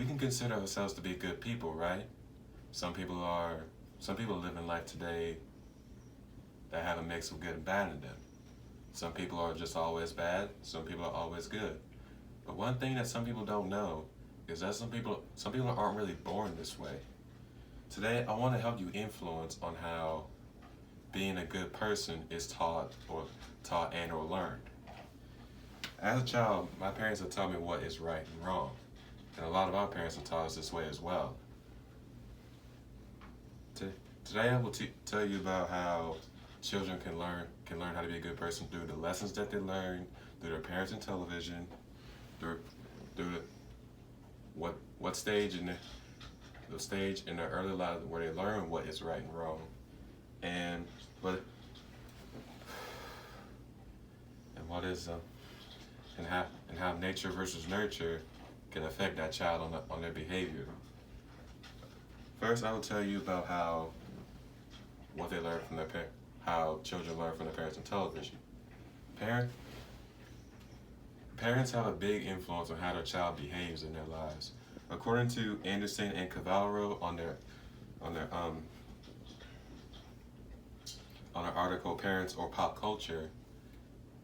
we can consider ourselves to be good people, right? Some people are, some people live in life today that have a mix of good and bad in them. Some people are just always bad, some people are always good. But one thing that some people don't know is that some people aren't really born this way. Today, I want to help you influence on how being a good person is taught and or learned. As a child, my parents have taught me what is right and wrong, and a lot of our parents have taught us this way as well. Today, I will tell you about how children can learn how to be a good person through the lessons that they learn, through their parents and television, through through what stage in the stage in their early life where they learn what is right and wrong, and what and what is and how nature versus nurture can affect that child on their behavior. First, I will tell you about what they learn from how children learn from their parents and television. Parent, Parents have a big influence on how their child behaves in their lives. According to Anderson and Cavallaro on their on an article Parents or Pop Culture,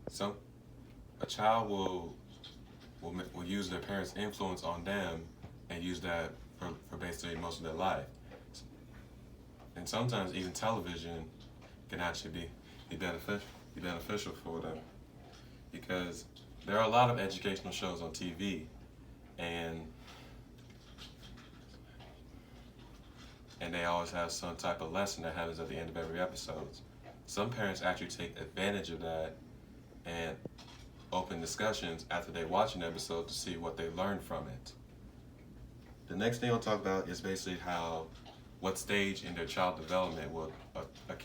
some a child will use their parents' influence on them and use that for basically most of their life. And sometimes even television can actually be beneficial for them, because there are a lot of educational shows on TV, and they always have some type of lesson that happens at the end of every episode. Some parents actually take advantage of that and open discussions after they watch an episode to see what they learned from it. The next thing I'll talk about is basically what stage in their child development will a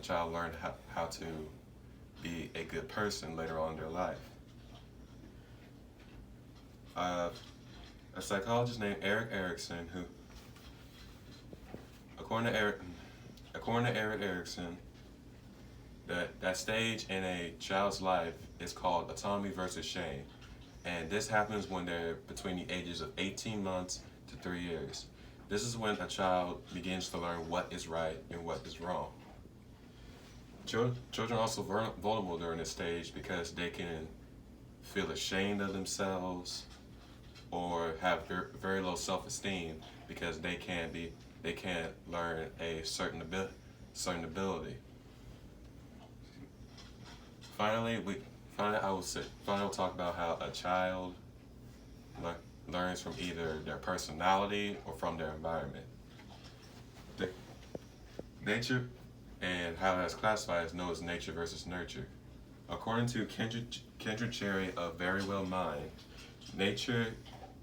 child learn how to be a good person later on in their life. A psychologist named Eric Erickson, who, according to Eric Erickson, that stage in a child's life is called autonomy versus shame, and this happens when they're between the ages of 18 months to 3 years. This is when a child begins to learn what is right and what is wrong. Children are also vulnerable during this stage because they can feel ashamed of themselves or have very low self-esteem because they can't learn a certain ability. Finally, I will talk about how a child learns from either their personality or from their environment. The nature and how that's classified is known as nature versus nurture. According to Kendra Cherry of Very Well Mind, nature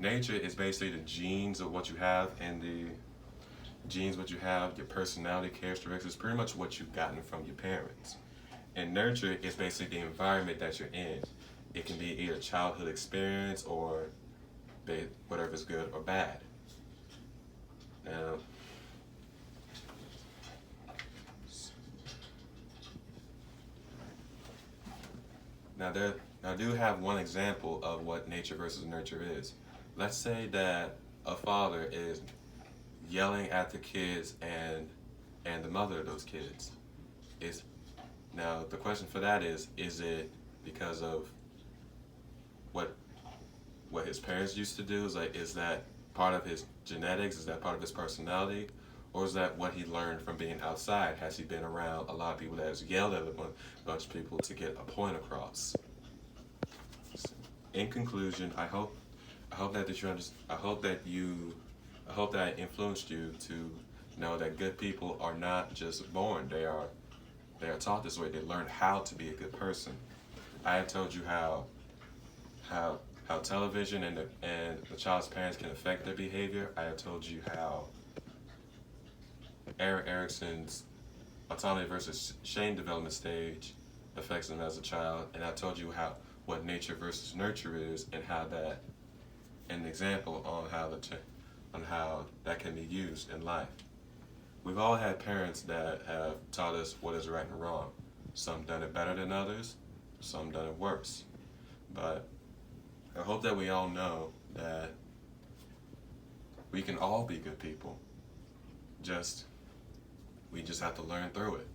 is basically the genes of what you have, and your personality characteristics, pretty much what you've gotten from your parents. And nurture is basically the environment that you're in. It can be either childhood experience or whatever is good or bad. Now, I do have one example of what nature versus nurture is. Let's say that a father is yelling at the kids and the mother of those kids. Now the question for that is it because of what his parents used to do? Is that part of his genetics? Is that part of his personality? Or is that what he learned from being outside? Has he been around a lot of people that has yelled at a bunch of people to get a point across? In conclusion, I hope that I influenced you to know that good people are not just born; they are taught this way. They learn how to be a good person. I have told you how television and the child's parents can affect their behavior. I have told you how Eric Erickson's autonomy versus shame development stage affects them as a child, and I told you what nature versus nurture is, and how that an example on how that can be used in life. We've all had parents that have taught us what is right and wrong. Some done it better than others, some done it worse. But I hope that we all know We can all be good people. We just have to learn through it.